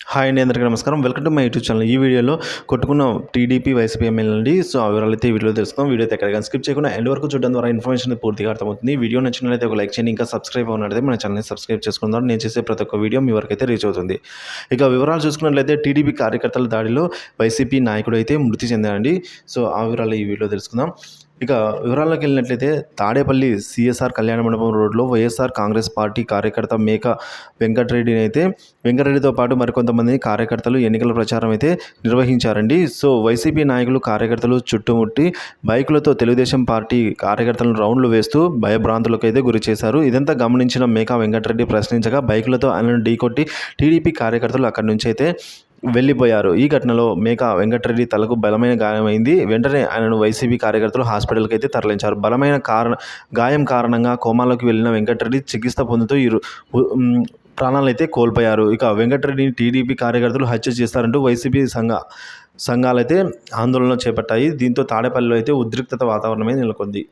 Hi అండి, అందరికీ నమస్కారం. Welcome to my YouTube channel. ఈ వీడియోలో కొట్టుకున్న టీడీపీ వైసీపీ ఎమ్మెల్యే అండి. సో ఆ వివరాలు అయితే వీడియోలో తెలుసుకుందాం. వీడియో అయితే ఎక్కడికి స్కిప్ చేయకుండా ఎండ్ వరకు చూడడం ద్వారా ఇన్ఫర్మేషన్ పూర్తిగా అర్థమవుతుంది. వీడియో నచ్చినట్లయితే ఒక లైక్ చేయండి. ఇంకా సబ్స్క్రైబ్ అవునట్లయితే మన ఛానల్ని సబ్స్క్రైబ్ చేసుకుందాం. నేను చేసే ప్రతి ఒక్క వీడియో మీ వరకు అయితే రీచ్ అవుతుంది. ఇక వివరాలు చూసుకున్నట్లయితే టీడీపీ కార్యకర్తల దాడిలో వైసీపీ నాయకుడు అయితే మృతి చెందారండి. సో ఆ వివరాలు ఈ వీడియో తెలుసుకుందాం. ఇక వివరాల్లోకి వెళ్ళినట్లయితే తాడేపల్లి సిఎస్ఆర్ కళ్యాణ మండపం రోడ్లో వైఎస్ఆర్ కాంగ్రెస్ పార్టీ కార్యకర్త మేక వెంకటరెడ్డితో పాటు మరికొంతమంది కార్యకర్తలు ఎన్నికల ప్రచారం అయితే నిర్వహించారండి. సో వైసీపీ నాయకులు కార్యకర్తలు చుట్టుముట్టి బైకులతో తెలుగుదేశం పార్టీ కార్యకర్తలను రౌండ్లు వేస్తూ భయభ్రాంతులకు అయితే గురి చేశారు. ఇదంతా గమనించిన మేక వెంకటరెడ్డి ప్రశ్నించగా బైకులతో ఆయనను ఢీకొట్టి టీడీపీ కార్యకర్తలు అక్కడి నుంచి అయితే వెళ్ళిపోయారు. ఈ ఘటనలో మేక వెంకటరెడ్డి తలకు బలమైన గాయమైంది. వెంటనే ఆయనను వైసీపీ కార్యకర్తలు హాస్పిటల్కి అయితే తరలించారు. బలమైన గాయం కారణంగా కోమాలోకి వెళ్ళిన వెంకటరెడ్డి చికిత్స పొందుతూ ప్రాణాలు అయితే కోల్పోయారు. ఇక వెంకటరెడ్డిని టీడీపీ కార్యకర్తలు హత్య చేస్తారంటూ వైసీపీ సంఘాలైతే ఆందోళన చేపట్టాయి. దీంతో తాడేపల్లిలో అయితే ఉద్రిక్తత వాతావరణమే నెలకొంది.